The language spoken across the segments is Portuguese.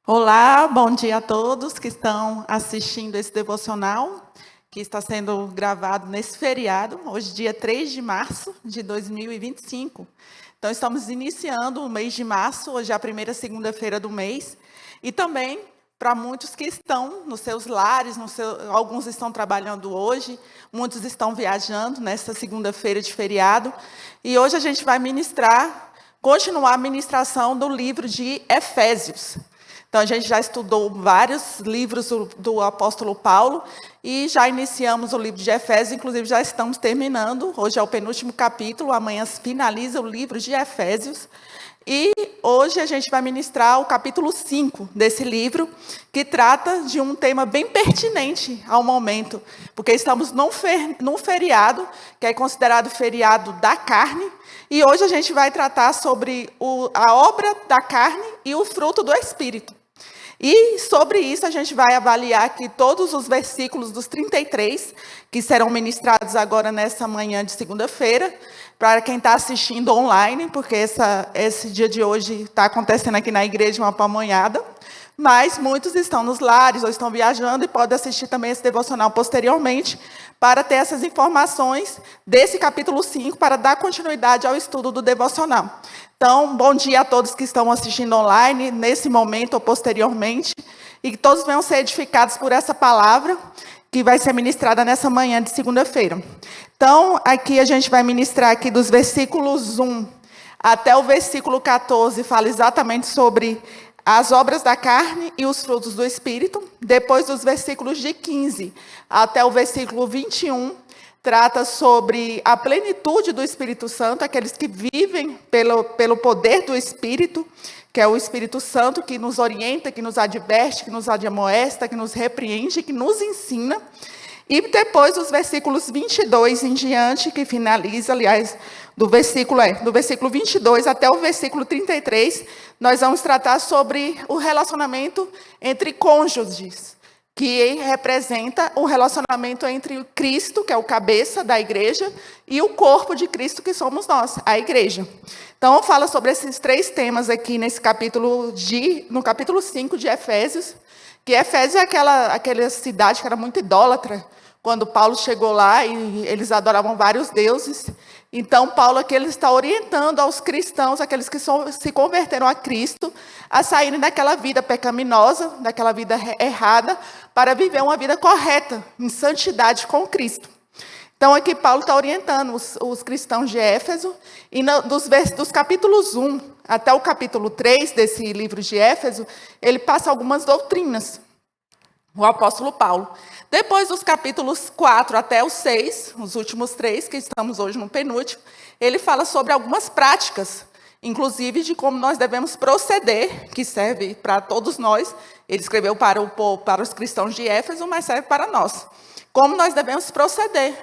Olá, bom dia a todos que estão assistindo esse devocional, que está sendo gravado nesse feriado, hoje dia 3 de março de 2025. Então, estamos iniciando o mês de março, hoje é a primeira segunda-feira do mês, e também para muitos que estão nos seus lares, alguns estão trabalhando hoje, muitos estão viajando nesta segunda-feira de feriado, e hoje a gente vai continuar a ministração do livro de Efésios. Então, a gente já estudou vários livros do apóstolo Paulo e já iniciamos o livro de Efésios, inclusive já estamos terminando. Hoje é o penúltimo capítulo, amanhã finaliza o livro de Efésios. E hoje a gente vai ministrar o capítulo 5 desse livro, que trata de um tema bem pertinente ao momento, porque estamos num feriado, que é considerado feriado da carne, e hoje a gente vai tratar sobre a obra da carne e o fruto do Espírito. E sobre isso a gente vai avaliar aqui todos os versículos dos 33, que serão ministrados agora nessa manhã de segunda-feira, para quem está assistindo online, porque esse dia de hoje está acontecendo aqui na igreja uma pamonhada, mas muitos estão nos lares ou estão viajando e podem assistir também esse devocional posteriormente, para ter essas informações desse capítulo 5, para dar continuidade ao estudo do devocional. Então, bom dia a todos que estão assistindo online, nesse momento ou posteriormente, e que todos venham ser edificados por essa palavra, que vai ser ministrada nessa manhã de segunda-feira. Então, aqui a gente vai ministrar aqui dos versículos 1 até o versículo 14, fala exatamente sobre as obras da carne e os frutos do Espírito. Depois dos versículos de 15 até o versículo 21, trata sobre a plenitude do Espírito Santo, aqueles que vivem pelo poder do Espírito, que é o Espírito Santo que nos orienta, que nos adverte, que nos admoesta, que nos repreende, que nos ensina. E depois dos versículos 22 em diante, que finaliza, aliás, do versículo 22 até o versículo 33, nós vamos tratar sobre o relacionamento entre cônjuges, que representa o relacionamento entre o Cristo, que é o cabeça da igreja, e o corpo de Cristo, que somos nós, a igreja. Então, fala sobre esses três temas aqui no capítulo 5 de Efésios, que Efésios é aquela cidade que era muito idólatra. Quando Paulo chegou lá, e eles adoravam vários deuses. Então, Paulo aqui ele está orientando aos cristãos, aqueles que se converteram a Cristo, a saírem daquela vida pecaminosa, daquela vida errada, para viver uma vida correta, em santidade com Cristo. Então, aqui Paulo está orientando os cristãos de Éfeso, e dos capítulos 1 até o capítulo 3 desse livro de Éfeso, ele passa algumas doutrinas, o apóstolo Paulo. Depois dos capítulos 4 até o 6, os últimos 3, que estamos hoje no penúltimo, ele fala sobre algumas práticas, inclusive de como nós devemos proceder, que serve para todos nós. Ele escreveu para os cristãos de Éfeso, mas serve para nós. Como nós devemos proceder,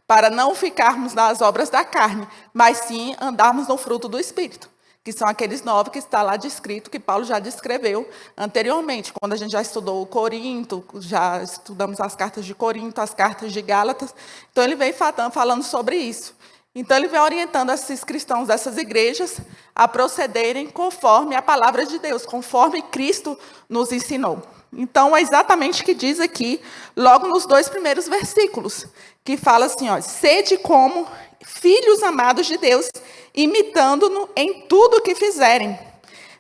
para não ficarmos nas obras da carne, mas sim andarmos no fruto do Espírito, que são aqueles 9 que está lá descrito, que Paulo já descreveu anteriormente, quando a gente já estudou o Corinto, já estudamos as cartas de Corinto, as cartas de Gálatas. Então, ele vem falando sobre isso. Então, ele vem orientando esses cristãos dessas igrejas a procederem conforme a palavra de Deus, conforme Cristo nos ensinou. Então, é exatamente o que diz aqui, logo nos 2 primeiros versículos, que fala assim, sede como filhos amados de Deus, imitando-no em tudo o que fizerem.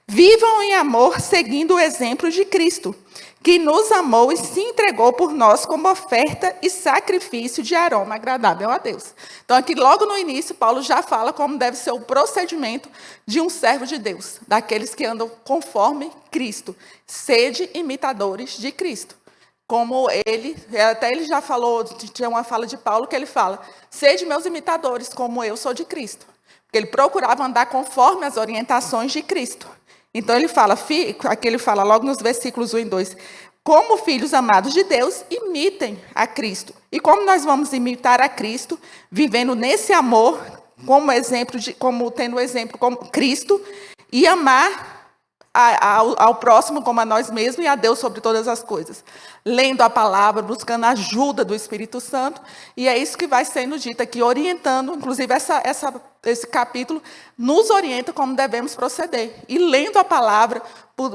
Vivam em amor, seguindo o exemplo de Cristo, que nos amou e se entregou por nós como oferta e sacrifício de aroma agradável a Deus. Então, aqui logo no início, Paulo já fala como deve ser o procedimento de um servo de Deus, daqueles que andam conforme Cristo. Sede imitadores de Cristo. Como ele já falou, tinha uma fala de Paulo que ele fala, sede meus imitadores, como eu sou de Cristo. Porque ele procurava andar conforme as orientações de Cristo. Então, aqui ele fala logo nos versículos 1 e 2, como filhos amados de Deus, imitem a Cristo. E como nós vamos imitar a Cristo, vivendo nesse amor, tendo exemplo como Cristo, e amar ao próximo como a nós mesmos e a Deus sobre todas as coisas. Lendo a palavra, buscando a ajuda do Espírito Santo, e é isso que vai sendo dito aqui, orientando, inclusive essa esse capítulo nos orienta como devemos proceder. E lendo a palavra,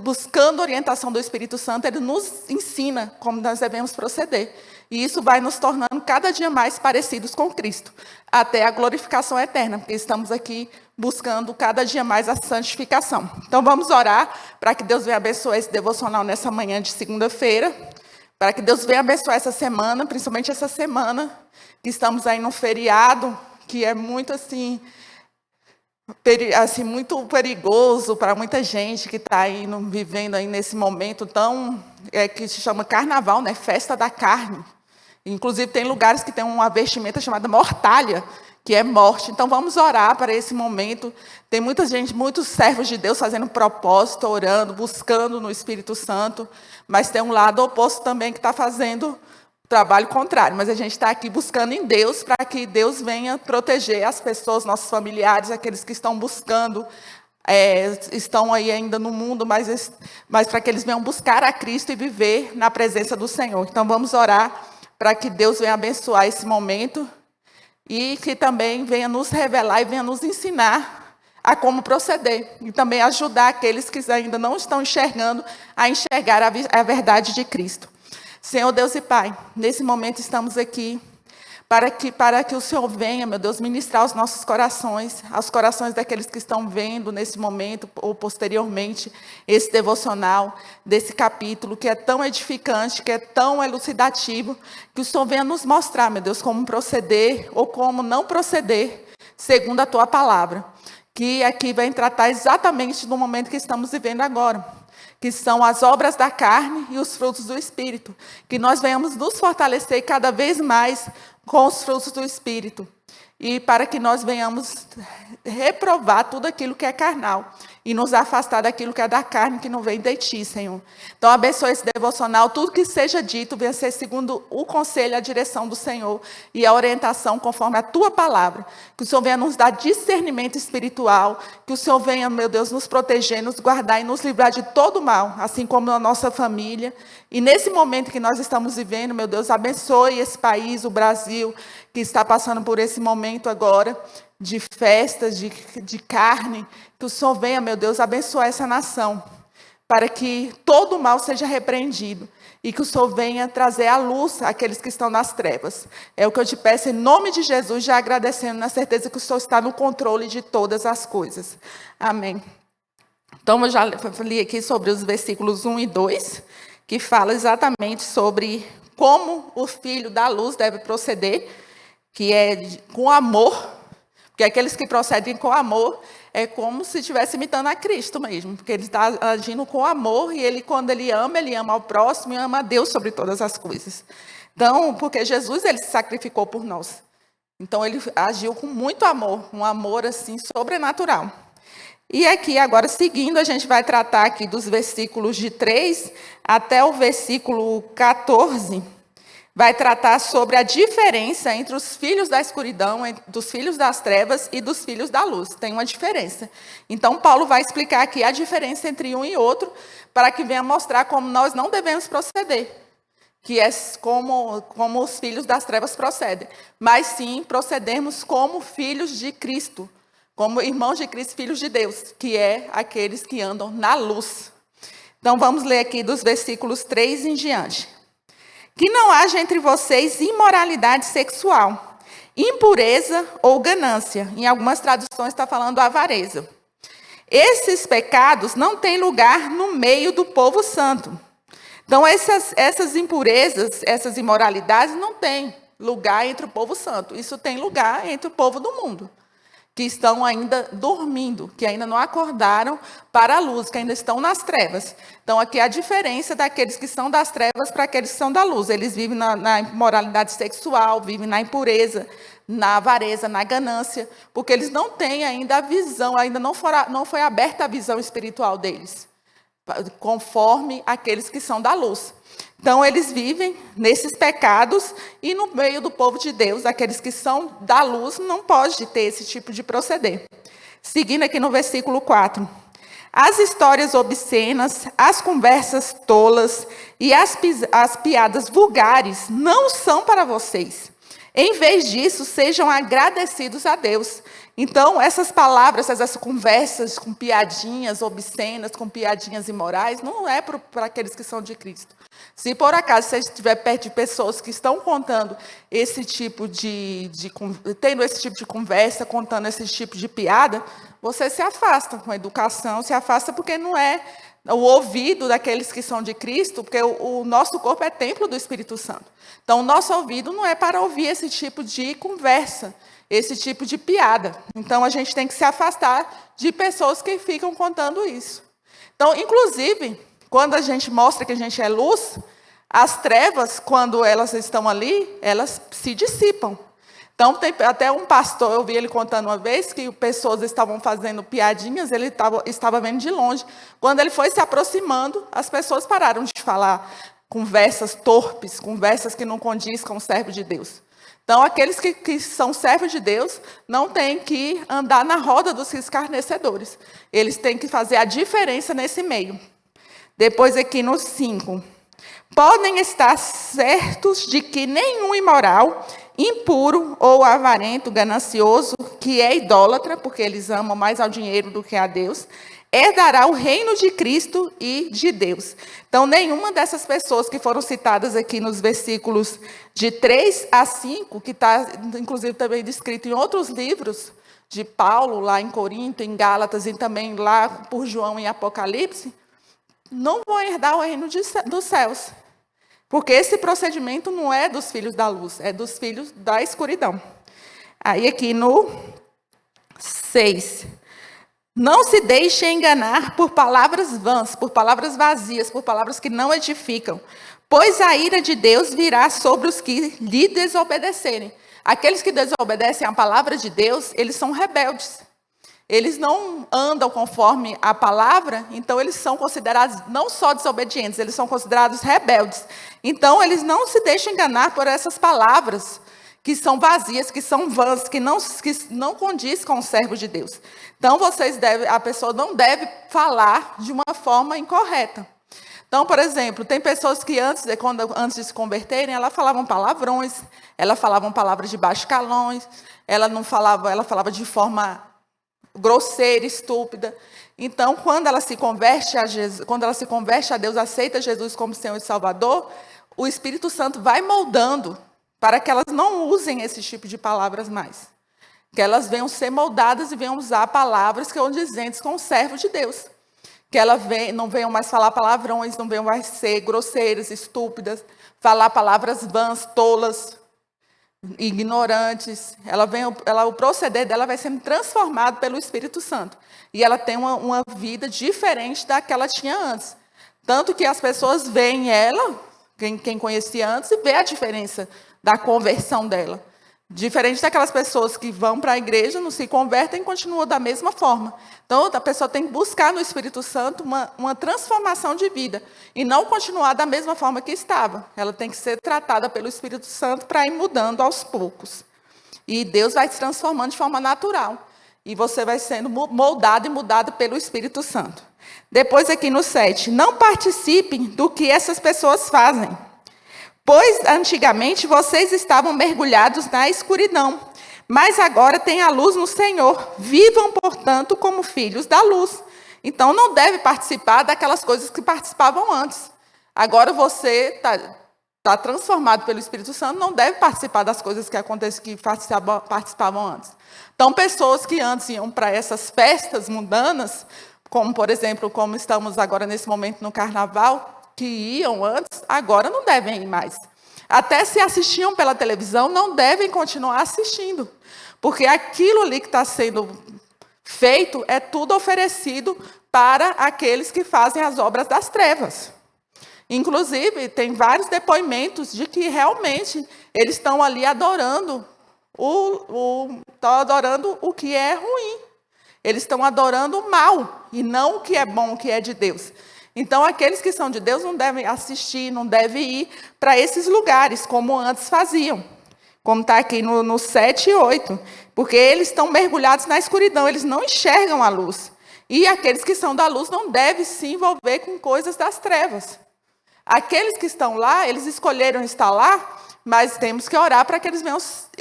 buscando a orientação do Espírito Santo, ele nos ensina como nós devemos proceder. E isso vai nos tornando cada dia mais parecidos com Cristo, até a glorificação eterna, porque estamos aqui buscando cada dia mais a santificação. Então vamos orar para que Deus venha abençoar esse devocional nessa manhã de segunda-feira, para que Deus venha abençoar essa semana, principalmente essa semana, que estamos aí num feriado, que é muito assim muito perigoso para muita gente que está aí vivendo aí nesse momento tão que se chama carnaval, né? Festa da carne. Inclusive tem lugares que tem uma vestimenta chamada mortalha, que é morte. Então vamos orar para esse momento. Tem muita gente, muitos servos de Deus fazendo propósito, orando, buscando no Espírito Santo, mas tem um lado oposto também que está fazendo trabalho contrário, mas a gente está aqui buscando em Deus para que Deus venha proteger as pessoas, nossos familiares, aqueles que estão buscando, estão aí ainda no mundo, mas para que eles venham buscar a Cristo e viver na presença do Senhor. Então vamos orar para que Deus venha abençoar esse momento e que também venha nos revelar e venha nos ensinar a como proceder e também ajudar aqueles que ainda não estão enxergando a enxergar a verdade de Cristo. Senhor Deus e Pai, nesse momento estamos aqui para que o Senhor venha, meu Deus, ministrar aos nossos corações, aos corações daqueles que estão vendo nesse momento ou posteriormente esse devocional desse capítulo que é tão edificante, que é tão elucidativo, que o Senhor venha nos mostrar, meu Deus, como proceder ou como não proceder segundo a Tua palavra, que aqui vem tratar exatamente do momento que estamos vivendo agora, que são as obras da carne e os frutos do Espírito. Que nós venhamos nos fortalecer cada vez mais com os frutos do Espírito. E para que nós venhamos reprovar tudo aquilo que é carnal. E nos afastar daquilo que é da carne, que não vem de Ti, Senhor. Então, abençoe esse devocional. Tudo que seja dito venha ser segundo o conselho, a direção do Senhor. E a orientação conforme a Tua palavra. Que o Senhor venha nos dar discernimento espiritual. Que o Senhor venha, meu Deus, nos proteger, nos guardar e nos livrar de todo mal. Assim como a nossa família. E nesse momento que nós estamos vivendo, meu Deus, abençoe esse país, o Brasil, que está passando por esse momento agora de festas, de carne, que o Senhor venha, meu Deus, abençoar essa nação, para que todo o mal seja repreendido, e que o Senhor venha trazer à luz aqueles que estão nas trevas. É o que eu te peço em nome de Jesus, já agradecendo, na certeza que o Senhor está no controle de todas as coisas. Amém. Então, eu já li aqui sobre os versículos 1 e 2, que fala exatamente sobre como o filho da luz deve proceder, que é com amor, porque aqueles que procedem com amor é como se estivesse imitando a Cristo mesmo, porque ele está agindo com amor e ele, quando ele ama ao próximo e ama a Deus sobre todas as coisas. Então, porque Jesus ele se sacrificou por nós. Então, ele agiu com muito amor, um amor assim sobrenatural. E aqui, agora, seguindo, a gente vai tratar aqui dos versículos de 3 até o versículo 14, vai tratar sobre a diferença entre os filhos da escuridão, dos filhos das trevas e dos filhos da luz. Tem uma diferença. Então, Paulo vai explicar aqui a diferença entre um e outro, para que venha mostrar como nós não devemos proceder, que é como os filhos das trevas procedem, mas sim procedermos como filhos de Cristo, como irmãos de Cristo, filhos de Deus, que é aqueles que andam na luz. Então, vamos ler aqui dos versículos 3 em diante. Que não haja entre vocês imoralidade sexual, impureza ou ganância. Em algumas traduções está falando avareza. Esses pecados não têm lugar no meio do povo santo. Então, essas impurezas, essas imoralidades não têm lugar entre o povo santo. Isso tem lugar entre o povo do mundo, que estão ainda dormindo, que ainda não acordaram para a luz, que ainda estão nas trevas. Então, aqui a diferença daqueles que são das trevas para aqueles que são da luz. Eles vivem na imoralidade sexual, vivem na impureza, na avareza, na ganância, porque eles não têm ainda a visão, ainda não foi aberta a visão espiritual deles, conforme aqueles que são da luz. Então, eles vivem nesses pecados e no meio do povo de Deus, aqueles que são da luz, não pode ter esse tipo de proceder. Seguindo aqui no versículo 4. As histórias obscenas, as conversas tolas e as piadas vulgares não são para vocês. Em vez disso, sejam agradecidos a Deus. Então, essas palavras, essas conversas com piadinhas obscenas, com piadinhas imorais, não é para aqueles que são de Cristo. Se por acaso você estiver perto de pessoas que estão contando esse tipo tendo esse tipo de conversa, contando esse tipo de piada, você se afasta com a educação, se afasta porque não é o ouvido daqueles que são de Cristo, porque o nosso corpo é templo do Espírito Santo. Então, o nosso ouvido não é para ouvir esse tipo de conversa, esse tipo de piada. Então, a gente tem que se afastar de pessoas que ficam contando isso. Então, inclusive, quando a gente mostra que a gente é luz, as trevas, quando elas estão ali, elas se dissipam. Então, tem até um pastor, eu vi ele contando uma vez, que pessoas estavam fazendo piadinhas, ele estava vendo de longe. Quando ele foi se aproximando, as pessoas pararam de falar conversas torpes, conversas que não condiz com o servo de Deus. Então, aqueles que são servos de Deus não têm que andar na roda dos escarnecedores. Eles têm que fazer a diferença nesse meio. Depois, aqui no 5. Podem estar certos de que nenhum imoral, impuro ou avarento, ganancioso, que é idólatra, porque eles amam mais ao dinheiro do que a Deus, herdará o reino de Cristo e de Deus. Então, nenhuma dessas pessoas que foram citadas aqui nos versículos de 3 a 5, que está, inclusive, também descrito em outros livros de Paulo, lá em Corinto, em Gálatas, e também lá por João em Apocalipse, não vão herdar o reino dos céus. Porque esse procedimento não é dos filhos da luz, é dos filhos da escuridão. Aí aqui no 6. Não se deixe enganar por palavras vãs, por palavras vazias, por palavras que não edificam, pois a ira de Deus virá sobre os que lhe desobedecerem. Aqueles que desobedecem à palavra de Deus, eles são rebeldes. Eles não andam conforme a palavra, então eles são considerados não só desobedientes, eles são considerados rebeldes. Então, eles não se deixam enganar por essas palavras que são vazias, que são vãs, que não condiz com o servo de Deus. Então, a pessoa não deve falar de uma forma incorreta. Então, por exemplo, tem pessoas que antes de se converterem, elas falavam palavrões, elas falavam palavras de baixos calões, ela falava de forma grosseira, estúpida. Então, quando ela se converte a Deus, aceita Jesus como Senhor e Salvador, o Espírito Santo vai moldando para que elas não usem esse tipo de palavras mais. Que elas venham ser moldadas e venham usar palavras que são condizentes com o servo de Deus. Que elas não venham mais falar palavrões, não venham mais ser grosseiras, estúpidas, falar palavras vãs, tolas, ignorantes. O proceder dela vai sendo transformado pelo Espírito Santo. E ela tem uma vida diferente da que ela tinha antes. Tanto que as pessoas veem ela, quem conhecia antes, e vê a diferença da conversão dela. Diferente daquelas pessoas que vão para a igreja, não se convertem e continuam da mesma forma. Então, a pessoa tem que buscar no Espírito Santo uma transformação de vida. E não continuar da mesma forma que estava. Ela tem que ser tratada pelo Espírito Santo para ir mudando aos poucos. E Deus vai se transformando de forma natural. E você vai sendo moldado e mudado pelo Espírito Santo. Depois, aqui no 7. Não participem do que essas pessoas fazem. Pois, antigamente, vocês estavam mergulhados na escuridão, mas agora têm a luz no Senhor. Vivam, portanto, como filhos da luz. Então, não deve participar daquelas coisas que participavam antes. Agora você está transformado pelo Espírito Santo, não deve participar das coisas que participavam antes. Então, pessoas que antes iam para essas festas mundanas, como, por exemplo, como estamos agora nesse momento no Carnaval, que iam antes, agora não devem ir mais. Até se assistiam pela televisão, não devem continuar assistindo. Porque aquilo ali que está sendo feito é tudo oferecido para aqueles que fazem as obras das trevas. Inclusive, tem vários depoimentos de que realmente eles estão ali adorando o que é ruim. Eles estão adorando o mal, e não o que é bom, o que é de Deus. Então, aqueles que são de Deus não devem assistir, não devem ir para esses lugares, como antes faziam. Como está aqui no 7 e 8. Porque eles estão mergulhados na escuridão, eles não enxergam a luz. E aqueles que são da luz não devem se envolver com coisas das trevas. Aqueles que estão lá, eles escolheram estar lá mas temos que orar para que eles venham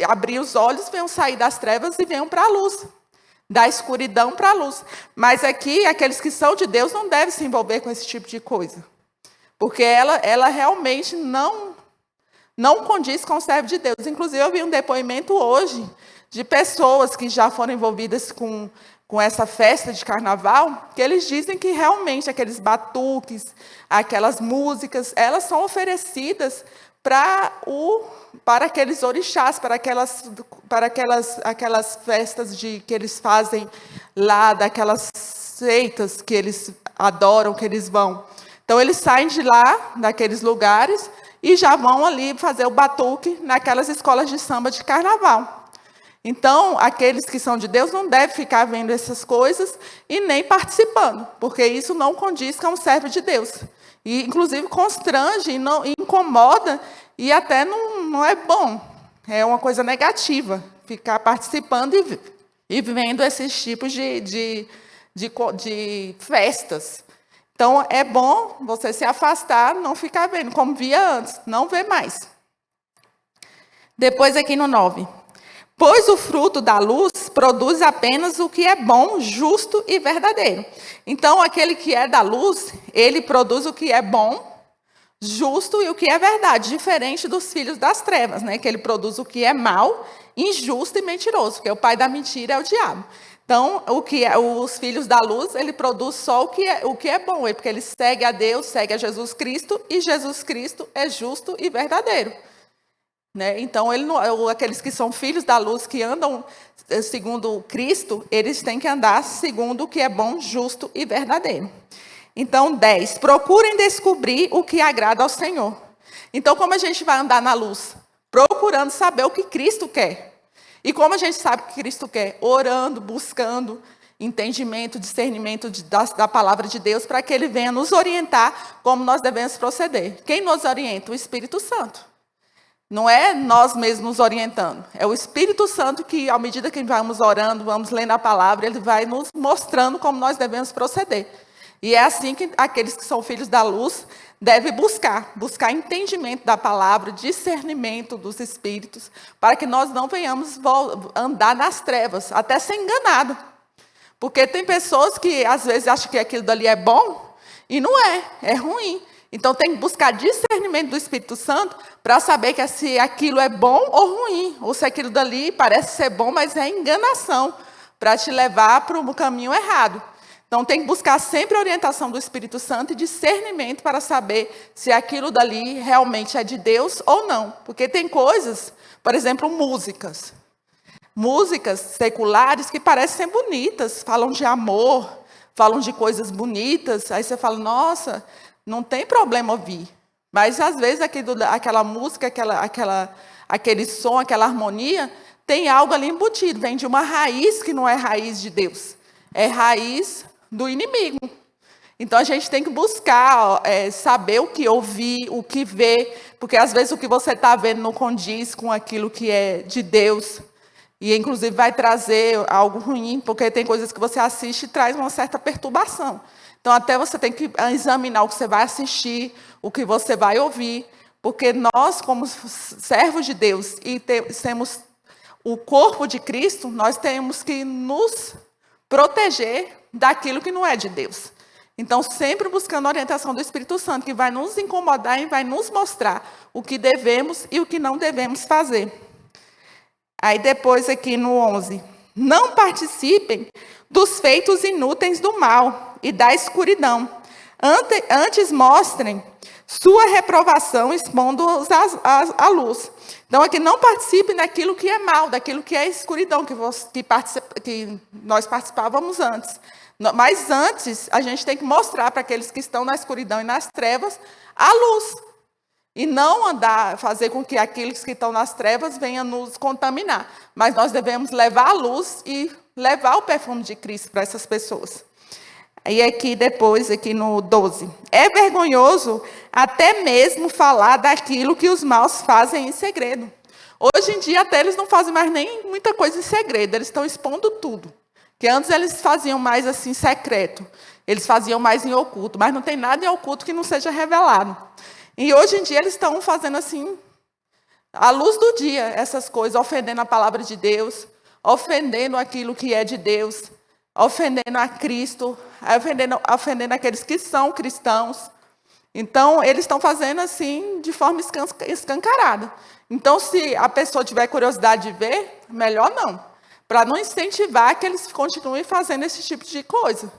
abrir os olhos, venham sair das trevas e venham para a luz, da escuridão para a luz. Mas aqui, aqueles que são de Deus não devem se envolver com esse tipo de coisa, porque ela realmente não condiz com o servo de Deus. Inclusive, eu vi um depoimento hoje de pessoas que já foram envolvidas com essa festa de carnaval, que eles dizem que realmente aqueles batuques, aquelas músicas, elas são oferecidas para aqueles orixás, para aquelas festas que eles fazem lá, daquelas seitas que eles adoram, que eles vão. Então, eles saem de lá, daqueles lugares, e já vão ali fazer o batuque naquelas escolas de samba de carnaval. Então, aqueles que são de Deus não devem ficar vendo essas coisas e nem participando, porque isso não condiz com um servo de Deus. E, inclusive, constrange e incomoda, e até não é bom. É uma coisa negativa, ficar participando e vendo esses tipos de festas. Então, é bom você se afastar, não ficar vendo, como via antes, não ver mais. Depois, aqui no 9. Pois o fruto da luz produz apenas o que é bom, justo e verdadeiro. Então, aquele que é da luz, ele produz o que é bom, justo e o que é verdade, diferente dos filhos das trevas, né? Que ele produz o que é mal, injusto e mentiroso, porque o pai da mentira é o diabo. Então, os filhos da luz, ele produz só o que é bom, porque ele segue a Deus, segue a Jesus Cristo, e Jesus Cristo é justo e verdadeiro. Né? Então, aqueles que são filhos da luz, que andam segundo Cristo, eles têm que andar segundo o que é bom, justo e verdadeiro. Então, 10. Procurem descobrir o que agrada ao Senhor. Então, como a gente vai andar na luz? Procurando saber o que Cristo quer. E como a gente sabe o que Cristo quer? Orando, buscando entendimento, discernimento da palavra de Deus, para que Ele venha nos orientar como nós devemos proceder. Quem nos orienta? O Espírito Santo. Não é nós mesmos nos orientando. É o Espírito Santo que, à medida que vamos orando, vamos lendo a palavra, ele vai nos mostrando como nós devemos proceder. E é assim que aqueles que são filhos da luz devem buscar entendimento da palavra, discernimento dos espíritos, para que nós não venhamos andar nas trevas, até ser enganado. Porque tem pessoas que, às vezes, acham que aquilo dali é bom, e não é ruim. Então, tem que buscar discernimento do Espírito Santo para saber se aquilo é bom ou ruim, ou se aquilo dali parece ser bom, mas é enganação, para te levar para o caminho errado. Então, tem que buscar sempre a orientação do Espírito Santo e discernimento para saber se aquilo dali realmente é de Deus ou não. Porque tem coisas, por exemplo, músicas seculares que parecem ser bonitas, falam de amor, falam de coisas bonitas, aí você fala, nossa, não tem problema ouvir. Mas, às vezes, aquela música, aquele som, aquela harmonia, tem algo ali embutido. Vem de uma raiz que não é raiz de Deus. É raiz do inimigo. Então, a gente tem que buscar saber o que ouvir, o que ver. Porque, às vezes, o que você está vendo não condiz com aquilo que é de Deus. E, inclusive, vai trazer algo ruim. Porque tem coisas que você assiste e traz uma certa perturbação. Então, até você tem que examinar o que você vai assistir, o que você vai ouvir, porque nós, como servos de Deus, e temos o corpo de Cristo, nós temos que nos proteger daquilo que não é de Deus. Então, sempre buscando a orientação do Espírito Santo, que vai nos incomodar e vai nos mostrar o que devemos e o que não devemos fazer. Aí, depois, aqui no 11. Não participem dos feitos inúteis do mal e da escuridão. Antes mostrem sua reprovação, expondo-os à luz. Então, aqui não participe daquilo que é mal, daquilo que é escuridão, que nós participávamos antes. Mas antes, a gente tem que mostrar para aqueles que estão na escuridão e nas trevas a luz. E não fazer com que aqueles que estão nas trevas venham nos contaminar. Mas nós devemos levar a luz e levar o perfume de Cristo para essas pessoas. E aqui depois, aqui no 12. É vergonhoso até mesmo falar daquilo que os maus fazem em segredo. Hoje em dia, até eles não fazem mais nem muita coisa em segredo. Eles estão expondo tudo. Que antes eles faziam mais assim, secreto. Eles faziam mais em oculto. Mas não tem nada em oculto que não seja revelado. E hoje em dia eles estão fazendo assim, à luz do dia, essas coisas, ofendendo a palavra de Deus, ofendendo aquilo que é de Deus, ofendendo a Cristo, ofendendo aqueles que são cristãos. Então, eles estão fazendo assim, de forma escancarada. Então, se a pessoa tiver curiosidade de ver, melhor não, para não incentivar que eles continuem fazendo esse tipo de coisa.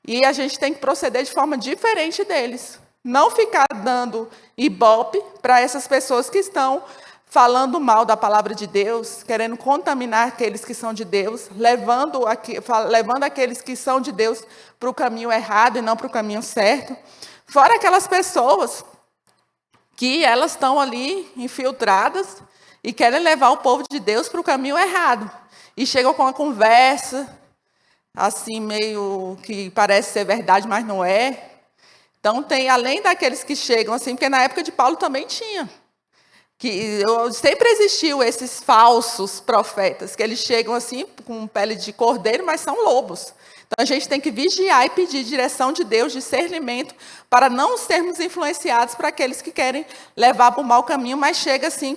E a gente tem que proceder de forma diferente deles. Não ficar dando ibope para essas pessoas que estão falando mal da palavra de Deus, querendo contaminar aqueles que são de Deus, levando aqueles que são de Deus para o caminho errado e não para o caminho certo. Fora aquelas pessoas que elas estão ali infiltradas e querem levar o povo de Deus para o caminho errado. E chegam com uma conversa, assim, meio que parece ser verdade, mas não é. Então, tem, além daqueles que chegam assim, porque na época de Paulo também tinha, que sempre existiu esses falsos profetas, que eles chegam assim, com pele de cordeiro, mas são lobos. Então, a gente tem que vigiar e pedir direção de Deus, discernimento, para não sermos influenciados por aqueles que querem levar para o mau caminho, mas chega assim,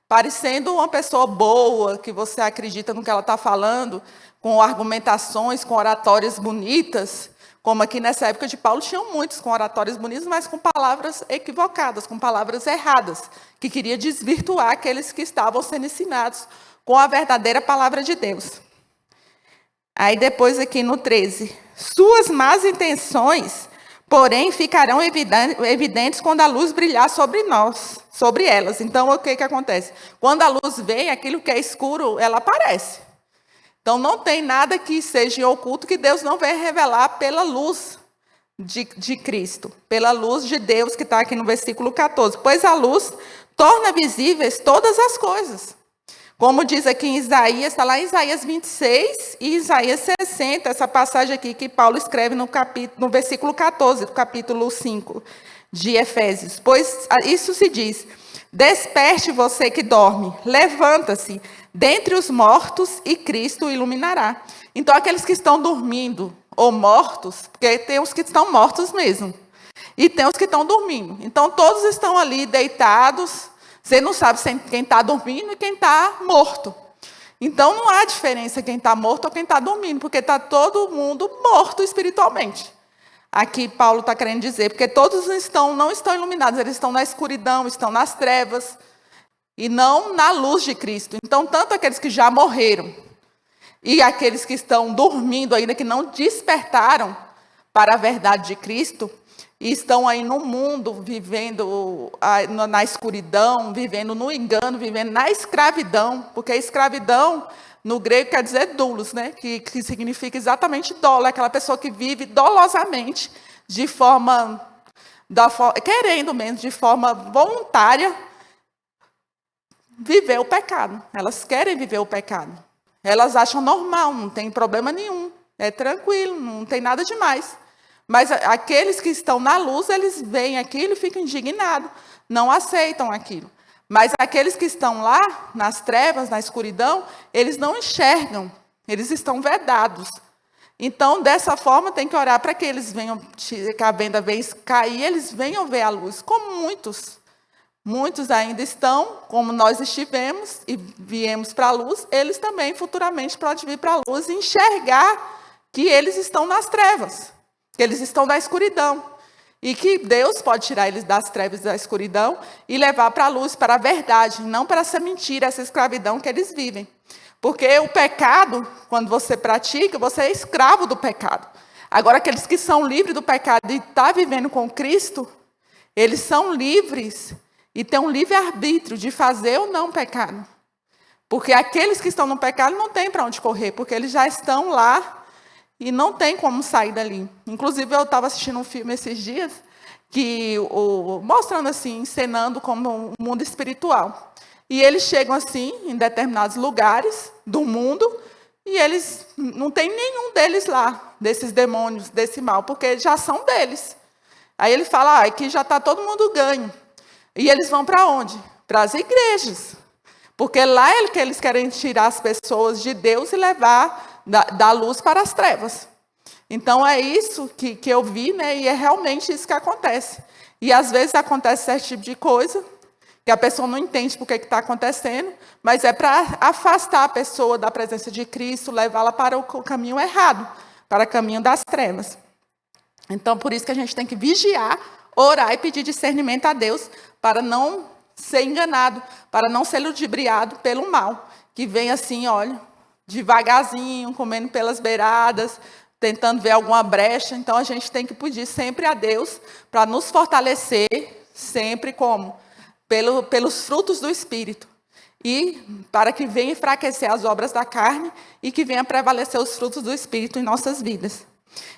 parecendo uma pessoa boa, que você acredita no que ela está falando, com argumentações, com oratórias bonitas, como aqui nessa época de Paulo tinham muitos com oratórias bonitas, mas com palavras equivocadas, com palavras erradas, que queria desvirtuar aqueles que estavam sendo ensinados com a verdadeira palavra de Deus. Aí depois aqui no 13, suas más intenções, porém, ficarão evidentes quando a luz brilhar sobre nós, sobre elas. Então, o que acontece? Quando a luz vem, aquilo que é escuro, ela aparece. Então, não tem nada que seja oculto que Deus não venha revelar pela luz de Cristo, pela luz de Deus, que está aqui no versículo 14. Pois a luz torna visíveis todas as coisas. Como diz aqui em Isaías, está lá em Isaías 26 e Isaías 60, essa passagem aqui que Paulo escreve no versículo 14, do capítulo 5 de Efésios. Pois isso se diz: desperte você que dorme, levanta-se dentre os mortos e Cristo o iluminará. Então, aqueles que estão dormindo ou mortos, porque tem os que estão mortos mesmo, e tem os que estão dormindo. Então, todos estão ali deitados. Você não sabe quem está dormindo e quem está morto. Então, não há diferença quem está morto ou quem está dormindo, porque está todo mundo morto espiritualmente. Aqui Paulo está querendo dizer, porque todos não estão iluminados, eles estão na escuridão, estão nas trevas, e não na luz de Cristo. Então, tanto aqueles que já morreram, e aqueles que estão dormindo ainda, que não despertaram para a verdade de Cristo, e estão aí no mundo, vivendo na escuridão, vivendo no engano, vivendo na escravidão, porque a escravidão, no grego, quer dizer doulos, né? que significa exatamente dolo, aquela pessoa que vive dolosamente, querendo mesmo, de forma voluntária, viver o pecado. Elas querem viver o pecado. Elas acham normal, não tem problema nenhum, é tranquilo, não tem nada demais. Mas aqueles que estão na luz, eles veem aquilo e ficam indignados, não aceitam aquilo. Mas aqueles que estão lá, nas trevas, na escuridão, eles não enxergam, eles estão vedados. Então, dessa forma, tem que orar para que eles venham, que a venda vez cair, eles venham ver a luz, como muitos ainda estão, como nós estivemos e viemos para a luz, eles também futuramente podem vir para a luz e enxergar que eles estão nas trevas, que eles estão na escuridão, e que Deus pode tirar eles das trevas e da escuridão e levar para a luz, para a verdade, não para essa mentira, essa escravidão que eles vivem. Porque o pecado, quando você pratica, você é escravo do pecado. Agora, aqueles que são livres do pecado e estão vivendo com Cristo, eles são livres e têm um livre-arbítrio de fazer ou não pecado. Porque aqueles que estão no pecado não têm para onde correr, porque eles já estão lá e não tem como sair dali. Inclusive, eu estava assistindo um filme esses dias, mostrando assim, encenando como um mundo espiritual. E eles chegam assim, em determinados lugares do mundo, e eles não tem nenhum deles lá, desses demônios, desse mal, porque já são deles. Aí ele fala, aqui já está todo mundo ganho. E eles vão para onde? Para as igrejas. Porque lá é que eles querem tirar as pessoas de Deus e levar da luz para as trevas. Então, é isso que eu vi, né? E é realmente isso que acontece. E, às vezes, acontece esse tipo de coisa, que a pessoa não entende por que está acontecendo, mas é para afastar a pessoa da presença de Cristo, levá-la para o caminho errado, para o caminho das trevas. Então, por isso que a gente tem que vigiar, orar e pedir discernimento a Deus, para não ser enganado, para não ser ludibriado pelo mal, que vem assim, olha, devagarzinho, comendo pelas beiradas, tentando ver alguma brecha. Então, a gente tem que pedir sempre a Deus para nos fortalecer, sempre como? Pelos frutos do Espírito. E para que venha enfraquecer as obras da carne e que venha prevalecer os frutos do Espírito em nossas vidas.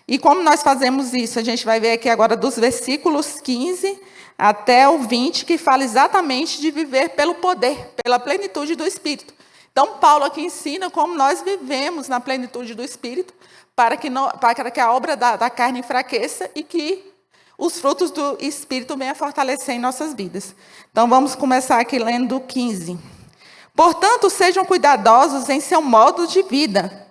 E como nós fazemos isso? A gente vai ver aqui agora dos versículos 15 até o 20, que fala exatamente de viver pelo poder, pela plenitude do Espírito. Então, Paulo aqui ensina como nós vivemos na plenitude do Espírito, para que a obra da carne enfraqueça e que os frutos do Espírito venham a fortalecer em nossas vidas. Então, vamos começar aqui lendo 15. Portanto, sejam cuidadosos em seu modo de vida.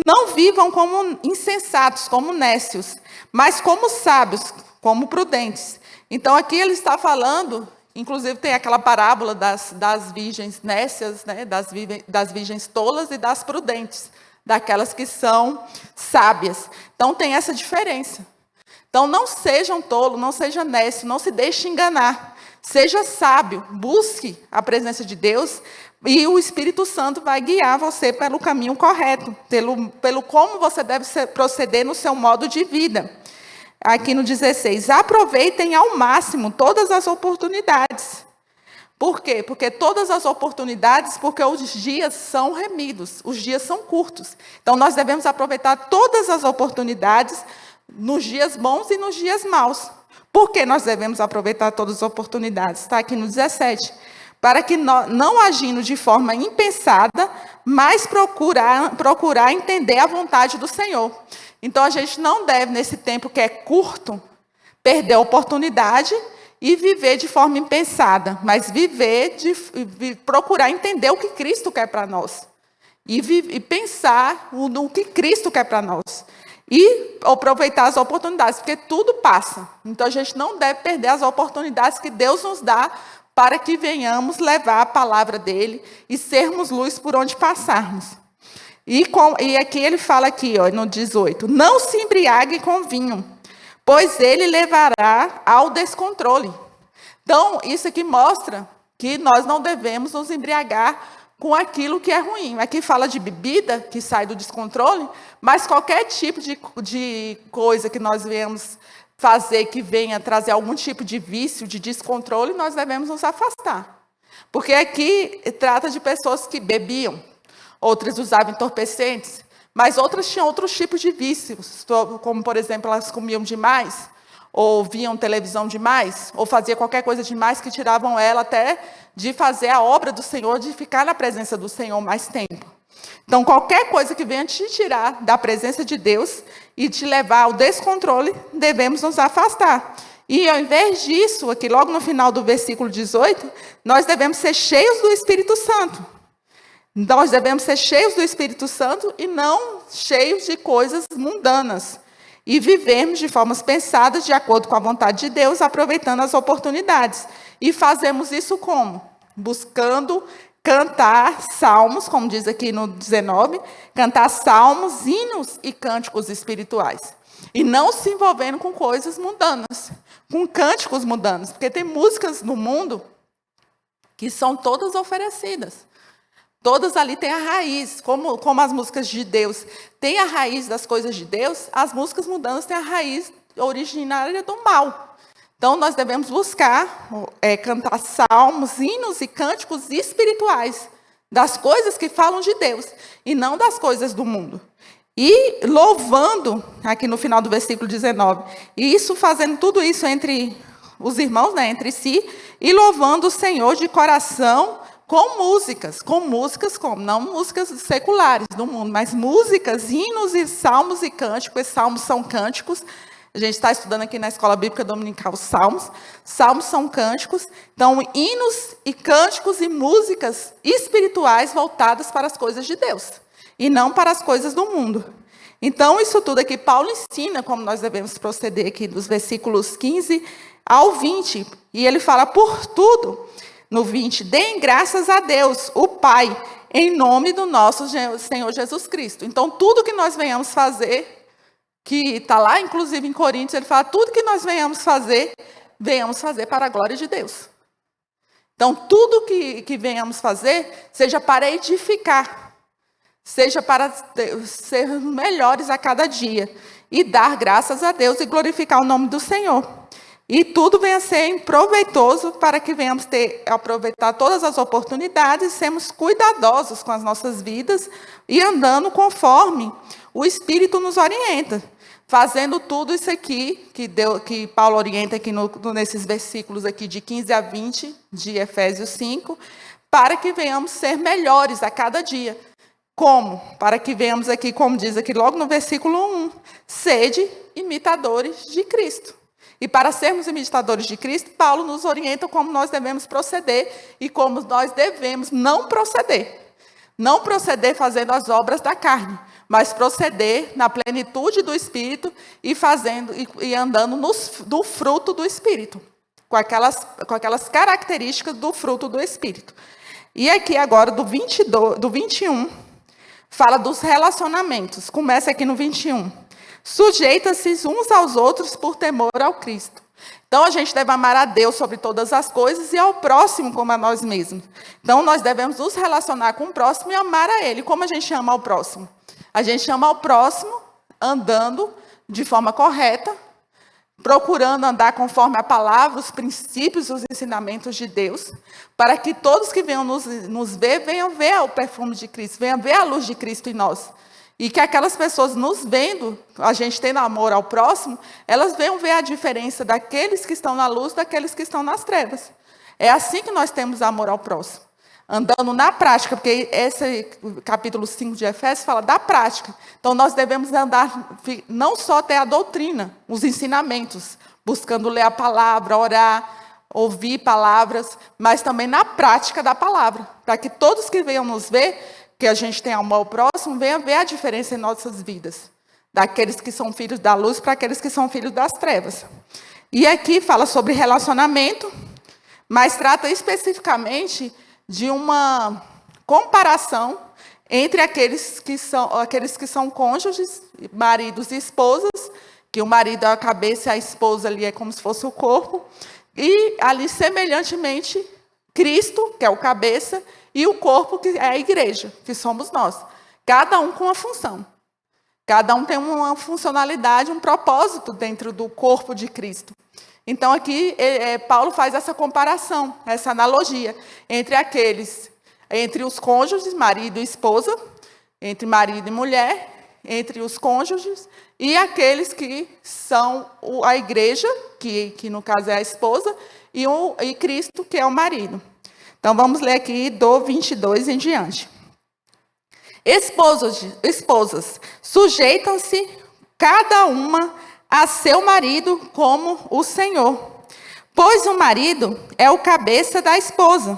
Não vivam como insensatos, como nécios, mas como sábios, como prudentes. Então, aqui ele está falando, inclusive tem aquela parábola das virgens nécias, né, das virgens tolas e das prudentes, daquelas que são sábias. Então, tem essa diferença. Então, não sejam tolo, não seja nécio, não se deixe enganar. Seja sábio, busque a presença de Deus e o Espírito Santo vai guiar você pelo caminho correto, pelo como você deve proceder no seu modo de vida. Aqui no 16, aproveitem ao máximo todas as oportunidades. Por quê? Porque todas as oportunidades, porque os dias são remidos, os dias são curtos. Então, nós devemos aproveitar todas as oportunidades nos dias bons e nos dias maus. Por que nós devemos aproveitar todas as oportunidades? Está aqui no 17. Para que não agindo de forma impensada, mas procurar entender a vontade do Senhor. Então, a gente não deve, nesse tempo que é curto, perder a oportunidade e viver de forma impensada, mas procurar entender o que Cristo quer para nós. E pensar no que Cristo quer para nós. E aproveitar as oportunidades, porque tudo passa. Então, a gente não deve perder as oportunidades que Deus nos dá para que venhamos levar a palavra dele e sermos luz por onde passarmos. E aqui ele fala aqui, ó, no 18, não se embriague com vinho, pois ele levará ao descontrole. Então, isso aqui mostra que nós não devemos nos embriagar com aquilo que é ruim. Aqui fala de bebida, que sai do descontrole, mas qualquer tipo de coisa que nós venhamos fazer que venha trazer algum tipo de vício, de descontrole, nós devemos nos afastar. Porque aqui trata de pessoas que bebiam, outras usavam entorpecentes, mas outras tinham outros tipos de vícios, como, por exemplo, elas comiam demais, ou viam televisão demais, ou faziam qualquer coisa demais que tiravam ela até de fazer a obra do Senhor, de ficar na presença do Senhor mais tempo. Então, qualquer coisa que venha te tirar da presença de Deus e te levar ao descontrole, devemos nos afastar. E, ao invés disso, aqui logo no final do versículo 18, nós devemos ser cheios do Espírito Santo. Nós devemos ser cheios do Espírito Santo e não cheios de coisas mundanas. E vivermos de formas pensadas, de acordo com a vontade de Deus, aproveitando as oportunidades. E fazemos isso como? Buscando cantar salmos, como diz aqui no 19, cantar salmos, hinos e cânticos espirituais. E não se envolvendo com coisas mundanas, com cânticos mundanos. Porque tem músicas no mundo que são todas oferecidas. Todas ali têm a raiz, como as músicas de Deus têm a raiz das coisas de Deus, as músicas mundanas têm a raiz originária do mal. Então, nós devemos buscar, cantar salmos, hinos e cânticos espirituais, das coisas que falam de Deus, e não das coisas do mundo. E louvando, aqui no final do versículo 19, e fazendo tudo isso entre os irmãos, né, entre si, e louvando o Senhor de coração, com músicas como? Não músicas seculares do mundo, mas músicas, hinos e salmos e cânticos. Esses salmos são cânticos. A gente está estudando aqui na Escola Bíblica Dominical salmos. Salmos são cânticos. Então, hinos e cânticos e músicas espirituais voltadas para as coisas de Deus. E não para as coisas do mundo. Então, isso tudo aqui, Paulo ensina como nós devemos proceder aqui dos versículos 15 ao 20. E ele fala, por tudo, no 20, deem graças a Deus, o Pai, em nome do nosso Senhor Jesus Cristo. Então, tudo que nós venhamos fazer, que está lá, inclusive em Coríntios, ele fala, tudo que nós venhamos fazer para a glória de Deus. Então, tudo que venhamos fazer, seja para edificar, seja para ser melhores a cada dia, e dar graças a Deus e glorificar o nome do Senhor. E tudo venha a ser proveitoso para que venhamos aproveitar todas as oportunidades, sermos cuidadosos com as nossas vidas e andando conforme o Espírito nos orienta. Fazendo tudo isso aqui, que Paulo orienta aqui nesses versículos aqui de 15 a 20, de Efésios 5, para que venhamos ser melhores a cada dia. Como? Para que venhamos aqui, como diz aqui logo no versículo 1, sede imitadores de Cristo. E para sermos imitadores de Cristo, Paulo nos orienta como nós devemos proceder e como nós devemos não proceder. Não proceder fazendo as obras da carne, mas proceder na plenitude do Espírito e andando no fruto do Espírito, com aquelas características do fruto do Espírito. E aqui agora, do 21, fala dos relacionamentos. Começa aqui no 21. Sujeita-se uns aos outros por temor ao Cristo. Então, a gente deve amar a Deus sobre todas as coisas e ao próximo como a nós mesmos. Então, nós devemos nos relacionar com o próximo e amar a Ele. Como a gente ama o próximo? A gente ama o próximo andando de forma correta, procurando andar conforme a palavra, os princípios, os ensinamentos de Deus, para que todos que venham nos ver, venham ver o perfume de Cristo, venham ver a luz de Cristo em nós. E que aquelas pessoas nos vendo, a gente tendo amor ao próximo, elas venham ver a diferença daqueles que estão na luz, daqueles que estão nas trevas. É assim que nós temos amor ao próximo. Andando na prática, porque esse capítulo 5 de Efésios fala da prática. Então, nós devemos andar, não só ter a doutrina, os ensinamentos, buscando ler a palavra, orar, ouvir palavras, mas também na prática da palavra, para que todos que venham nos ver, que a gente tem amor ao próximo, venha ver a diferença em nossas vidas, daqueles que são filhos da luz para aqueles que são filhos das trevas. E aqui fala sobre relacionamento, mas trata especificamente de uma comparação entre aqueles que são cônjuges, maridos e esposas, que o marido é a cabeça e a esposa ali é como se fosse o corpo, e ali semelhantemente Cristo, que é o cabeça, e o corpo, que é a igreja, que somos nós. Cada um com uma função. Cada um tem uma funcionalidade, um propósito dentro do corpo de Cristo. Então, aqui, Paulo faz essa comparação, essa analogia entre os cônjuges, marido e esposa, entre marido e mulher, entre os cônjuges, e aqueles que são a igreja, que no caso é a esposa, e Cristo, que é o marido. Então, vamos ler aqui do 22 em diante. Esposas, sujeitam-se cada uma a seu marido como o Senhor. Pois o marido é o cabeça da esposa,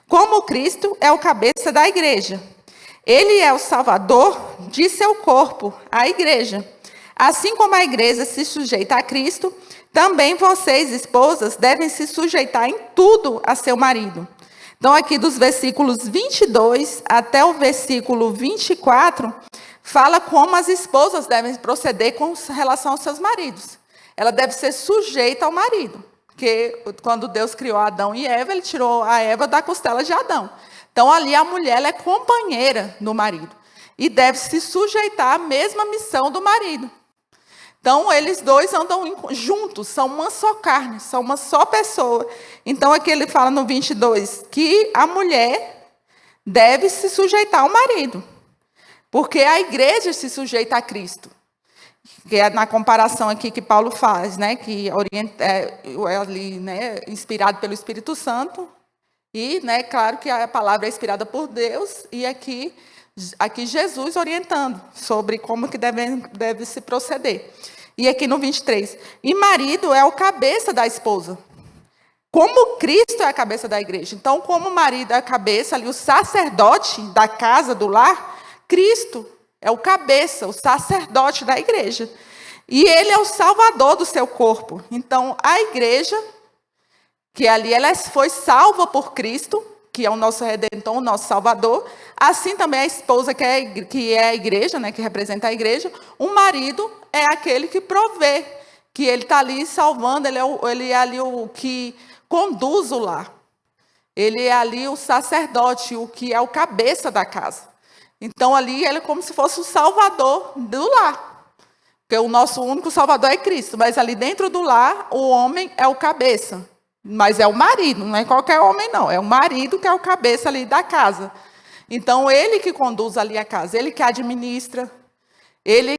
como Cristo é o cabeça da igreja. Ele é o salvador de seu corpo, a igreja. Assim como a igreja se sujeita a Cristo, também vocês, esposas, devem se sujeitar em tudo a seu marido. Então, aqui dos versículos 22 até o versículo 24, fala como as esposas devem proceder com relação aos seus maridos. Ela deve ser sujeita ao marido, porque quando Deus criou Adão e Eva, ele tirou a Eva da costela de Adão. Então, ali a mulher ela é companheira do marido e deve se sujeitar à mesma missão do marido. Então, eles dois andam juntos, são uma só carne, são uma só pessoa. Então, aqui ele fala no 22 que a mulher deve se sujeitar ao marido, porque a igreja se sujeita a Cristo. Que é na comparação aqui que Paulo faz, né, que é ali, né, inspirado pelo Espírito Santo, e, né, claro que a palavra é inspirada por Deus, e aqui Jesus orientando sobre como que deve se proceder. E aqui no 23, e marido é o cabeça da esposa, como Cristo é a cabeça da igreja. Então, como o marido é a cabeça, ali, o sacerdote da casa, do lar, Cristo é o cabeça, o sacerdote da igreja. E ele é o salvador do seu corpo. Então, a igreja, que ali ela foi salva por Cristo, que é o nosso Redentor, o nosso Salvador. Assim também a esposa, que é a igreja, né, que representa a igreja. O marido é aquele que provê, que ele está ali salvando, ele é ali o que conduz o lar. Ele é ali o sacerdote, o que é o cabeça da casa. Então, ali, ele é como se fosse o salvador do lar. Porque o nosso único salvador é Cristo. Mas ali dentro do lar, o homem é o cabeça. Mas é o marido, não é qualquer homem, não. É o marido que é o cabeça ali da casa. Então, ele que conduz ali a casa. Ele que administra. Ele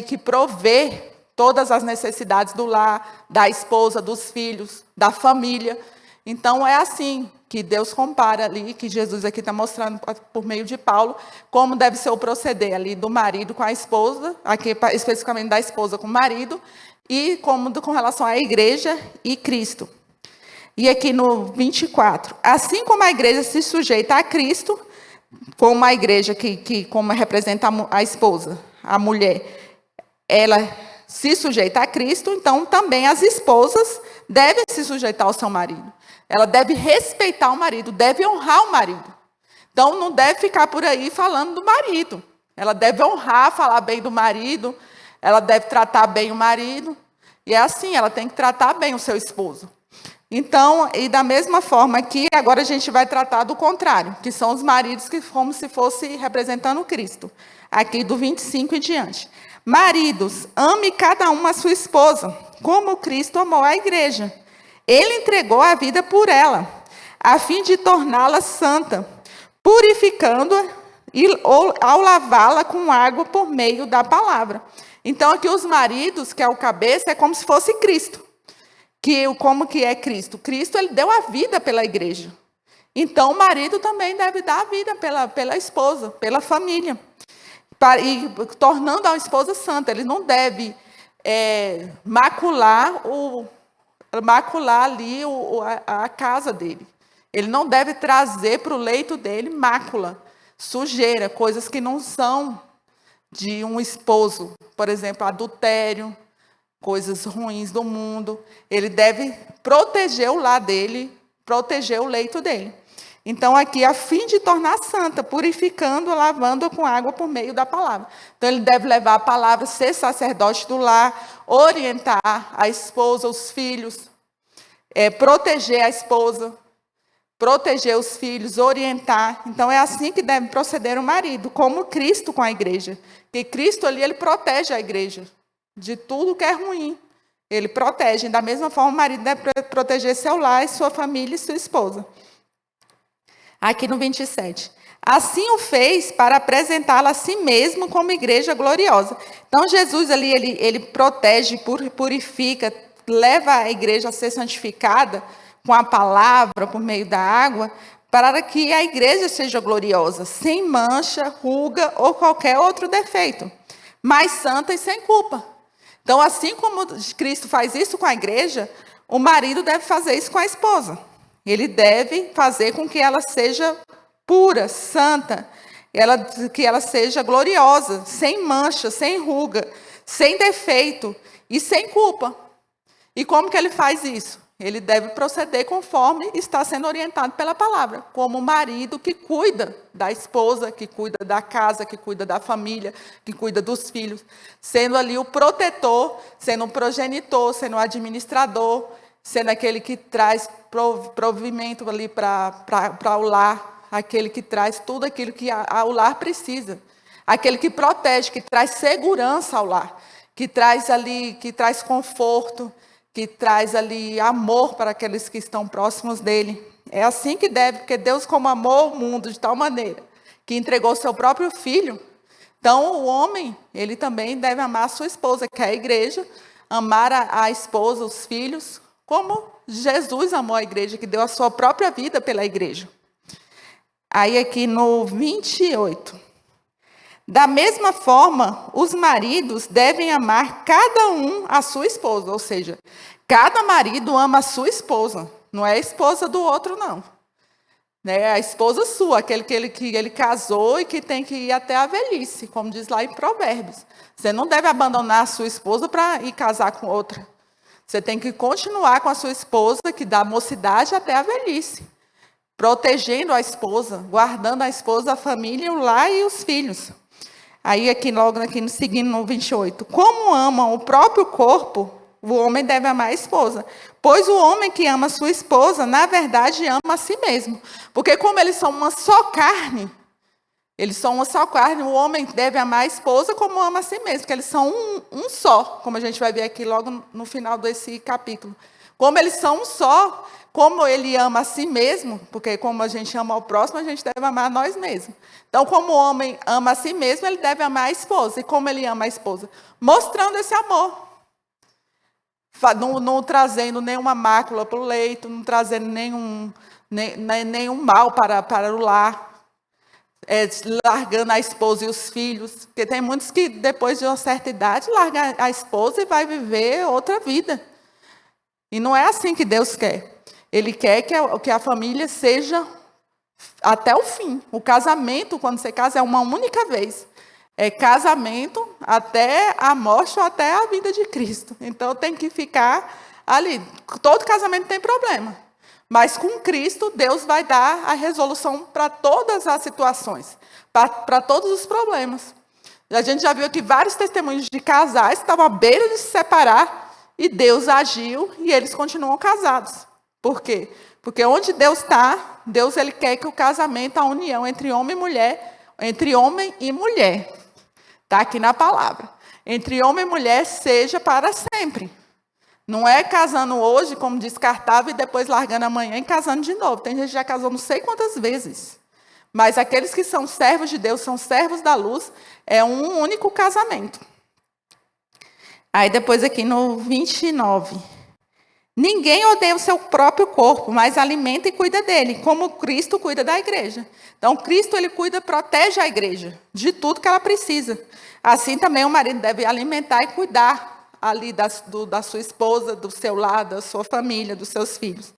que provê todas as necessidades do lar, da esposa, dos filhos, da família. Então, é assim que Deus compara ali, que Jesus aqui está mostrando por meio de Paulo, como deve ser o proceder ali do marido com a esposa, aqui especificamente da esposa com o marido, e como com relação à igreja e Cristo. E aqui no 24, assim como a igreja se sujeita a Cristo, como a igreja como representa a esposa, a mulher, ela se sujeita a Cristo, então também as esposas devem se sujeitar ao seu marido. Ela deve respeitar o marido, deve honrar o marido. Então, não deve ficar por aí falando do marido. Ela deve honrar, falar bem do marido, ela deve tratar bem o marido. E é assim, ela tem que tratar bem o seu esposo. Então, e da mesma forma aqui, agora a gente vai tratar do contrário, que são os maridos que como se fosse representando Cristo. Aqui do 25 e diante. Maridos, ame cada um a sua esposa, como Cristo amou a igreja. Ele entregou a vida por ela, a fim de torná-la santa, purificando-a ao lavá-la com água por meio da palavra. Então, aqui os maridos, que é o cabeça, é como se fosse Cristo. Como que é Cristo? Cristo, ele deu a vida pela igreja. Então, o marido também deve dar a vida pela esposa, pela família. E tornando a esposa santa. Ele não deve macular ali a casa dele. Ele não deve trazer para o leito dele mácula, sujeira, coisas que não são de um esposo. Por exemplo, adultério, coisas ruins do mundo. Ele deve proteger o lar dele, proteger o leito dele. Então, aqui, a fim de tornar santa, purificando, lavando com água por meio da palavra. Então, ele deve levar a palavra, ser sacerdote do lar, orientar a esposa, os filhos, proteger a esposa, proteger os filhos, orientar. Então, é assim que deve proceder o marido, como Cristo com a igreja. Porque Cristo ali, ele protege a igreja de tudo que é ruim. Ele protege. Da mesma forma, o marido deve proteger seu lar, sua família e sua esposa. Aqui no 27. Assim o fez para apresentá-la a si mesmo como igreja gloriosa. Então, Jesus ali, ele protege, purifica, leva a igreja a ser santificada com a palavra, por meio da água, para que a igreja seja gloriosa, sem mancha, ruga ou qualquer outro defeito, mas santa e sem culpa. Então, assim como Cristo faz isso com a igreja, o marido deve fazer isso com a esposa. Ele deve fazer com que ela seja pura, santa, que ela seja gloriosa, sem mancha, sem ruga, sem defeito e sem culpa. E como que ele faz isso? Ele deve proceder conforme está sendo orientado pela palavra, como o marido que cuida da esposa, que cuida da casa, que cuida da família, que cuida dos filhos, sendo ali o protetor, sendo um progenitor, sendo um administrador, sendo aquele que traz provimento ali para o lar, aquele que traz tudo aquilo que o lar precisa, aquele que protege, que traz segurança ao lar, que traz conforto, que traz ali amor para aqueles que estão próximos dele. É assim que deve, porque Deus como amou o mundo de tal maneira, que entregou seu próprio filho. Então, o homem, ele também deve amar a sua esposa, que é a igreja, amar a esposa, os filhos, como Jesus amou a igreja, que deu a sua própria vida pela igreja. Aí aqui no 28. Da mesma forma, os maridos devem amar cada um a sua esposa, ou seja, cada marido ama a sua esposa, não é a esposa do outro, não. É a esposa sua, aquele que ele casou e que tem que ir até a velhice, como diz lá em Provérbios. Você não deve abandonar a sua esposa para ir casar com outra. Você tem que continuar com a sua esposa, que da mocidade até a velhice, protegendo a esposa, guardando a esposa, a família, o lar e os filhos. Aí aqui logo aqui seguindo no 28, como amam o próprio corpo, o homem deve amar a esposa. Pois o homem que ama sua esposa, na verdade, ama a si mesmo. Porque como eles são uma só carne, o homem deve amar a esposa como ama a si mesmo, porque eles são um só, como a gente vai ver aqui logo no final desse capítulo. Como eles são um só, como ele ama a si mesmo, porque como a gente ama o próximo, a gente deve amar a nós mesmos. Então, como o homem ama a si mesmo, ele deve amar a esposa. E como ele ama a esposa? Mostrando esse amor. Não trazendo nenhuma mácula para o leito, não trazendo nenhum mal para o lar. Largando a esposa e os filhos. Porque tem muitos que, depois de uma certa idade, largam a esposa e vai viver outra vida. E não é assim que Deus quer. Ele quer que a família seja até o fim. O casamento, quando você casa, é uma única vez. É casamento até a morte ou até a vinda de Cristo. Então, tem que ficar ali. Todo casamento tem problema. Mas com Cristo, Deus vai dar a resolução para todas as situações, para todos os problemas. A gente já viu aqui vários testemunhos de casais que estavam à beira de se separar e Deus agiu e eles continuam casados. Por quê? Porque onde Deus está, Deus ele quer que o casamento, a união entre homem e mulher, está aqui na palavra, entre homem e mulher seja para sempre. Não é casando hoje, como descartável, e depois largando amanhã e casando de novo. Tem gente que já casou não sei quantas vezes. Mas aqueles que são servos de Deus, são servos da luz, é um único casamento. Aí depois aqui no 29. Ninguém odeia o seu próprio corpo, mas alimenta e cuida dele, como Cristo cuida da igreja. Então, Cristo ele cuida, protege a igreja de tudo que ela precisa. Assim também o marido deve alimentar e cuidar ali da sua esposa, do seu lar, da sua família, dos seus filhos.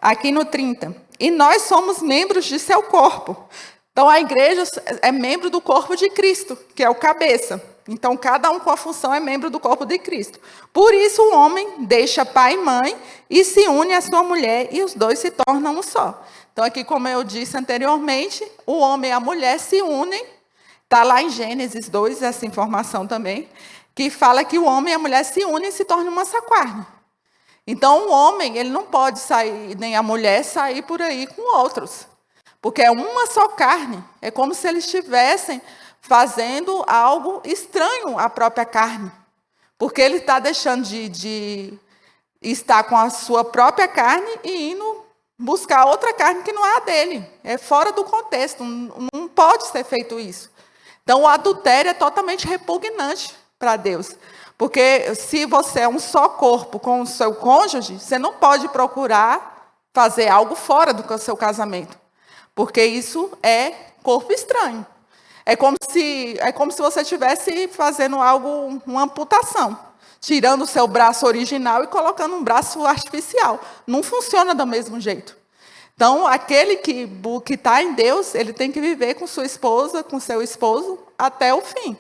Aqui no 30. E nós somos membros de seu corpo. Então, a igreja é membro do corpo de Cristo, que é o cabeça. Então, cada um com a função é membro do corpo de Cristo. Por isso, o homem deixa pai e mãe e se une à sua mulher, e os dois se tornam um só. Então, aqui, como eu disse anteriormente, o homem e a mulher se unem. Está lá em Gênesis 2, essa informação também, que fala que o homem e a mulher se unem e se tornam uma só carne. Então, o homem ele não pode sair, nem a mulher sair por aí com outros. Porque é uma só carne. É como se eles estivessem fazendo algo estranho à própria carne. Porque ele está deixando de estar com a sua própria carne e indo buscar outra carne que não é a dele. É fora do contexto. Não pode ser feito isso. Então, o adultério é totalmente repugnante para Deus. Porque se você é um só corpo com o seu cônjuge, você não pode procurar fazer algo fora do seu casamento. Porque isso é corpo estranho. É como se você estivesse fazendo algo, uma amputação. Tirando o seu braço original e colocando um braço artificial. Não funciona do mesmo jeito. Então, aquele que está em Deus, ele tem que viver com sua esposa, com seu esposo, até o fim.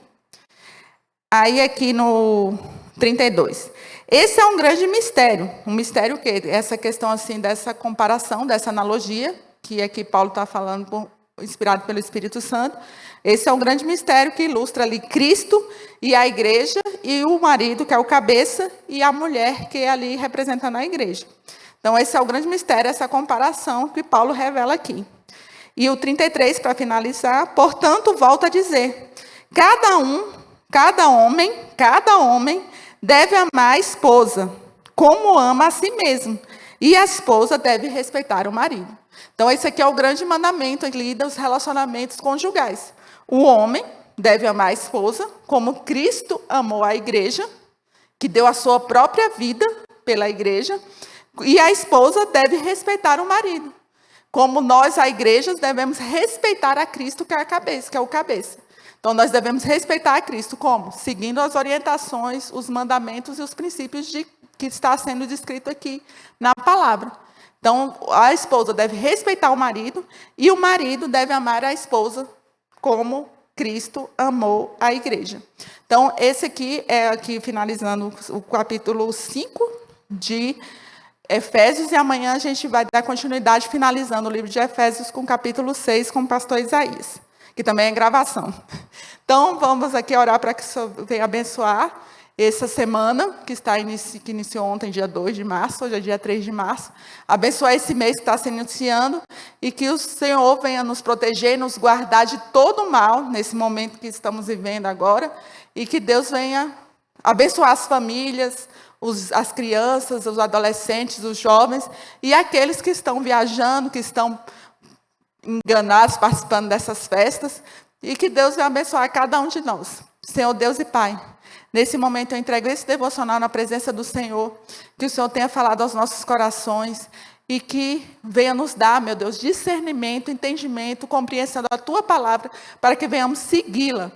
Aí aqui no 32. Esse é um grande mistério. Um mistério o quê? Essa questão assim, dessa comparação, dessa analogia, que aqui Paulo está falando, inspirado pelo Espírito Santo. Esse é um grande mistério que ilustra ali Cristo e a igreja, e o marido, que é o cabeça, e a mulher, que é ali representando a igreja. Então, esse é o grande mistério, essa comparação que Paulo revela aqui. E o 33, para finalizar, portanto, volta a dizer, cada homem deve amar a esposa, como ama a si mesmo, e a esposa deve respeitar o marido. Então, esse aqui é o grande mandamento ali dos relacionamentos conjugais. O homem deve amar a esposa, como Cristo amou a igreja, que deu a sua própria vida pela igreja, e a esposa deve respeitar o marido. Como nós, a igreja, devemos respeitar a Cristo, que é a cabeça, que é o cabeça. Então, nós devemos respeitar a Cristo, como? Seguindo as orientações, os mandamentos e os princípios que está sendo descrito aqui na palavra. Então, a esposa deve respeitar o marido e o marido deve amar a esposa como Cristo amou a igreja. Então, esse aqui é aqui finalizando o capítulo 5 de Efésios, e amanhã a gente vai dar continuidade finalizando o livro de Efésios com o capítulo 6 com o pastor Isaías, que também é gravação. Então, vamos aqui orar para que o Senhor venha abençoar essa semana, que iniciou ontem, dia 2 de março, hoje é dia 3 de março. Abençoar esse mês que está se iniciando e que o Senhor venha nos proteger e nos guardar de todo o mal, nesse momento que estamos vivendo agora, e que Deus venha abençoar as famílias, as crianças, os adolescentes, os jovens e aqueles que estão viajando, que estão enganados, participando dessas festas, e que Deus venha abençoar cada um de nós. Senhor Deus e Pai, nesse momento eu entrego esse devocional na presença do Senhor, que o Senhor tenha falado aos nossos corações e que venha nos dar, meu Deus, discernimento, entendimento, compreensão da Tua palavra, para que venhamos segui-la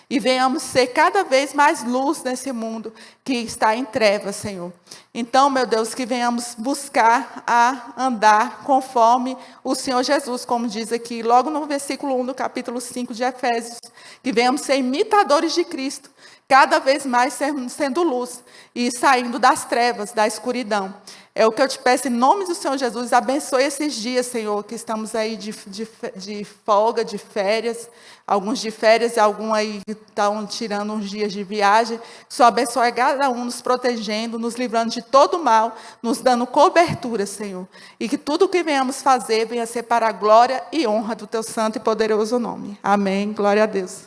e venhamos ser cada vez mais luz nesse mundo que está em trevas, Senhor. Então, meu Deus, que venhamos buscar a andar conforme o Senhor Jesus, como diz aqui, logo no versículo 1 do capítulo 5 de Efésios, que venhamos ser imitadores de Cristo, cada vez mais sendo luz e saindo das trevas, da escuridão. É o que eu te peço em nome do Senhor Jesus. Abençoe esses dias, Senhor, que estamos aí de folga, de férias, alguns de férias e alguns aí que estão tirando uns dias de viagem. Só abençoe cada um, nos protegendo, nos livrando de todo mal, nos dando cobertura, Senhor. E que tudo o que venhamos fazer venha ser para a glória e honra do Teu santo e poderoso nome. Amém. Glória a Deus.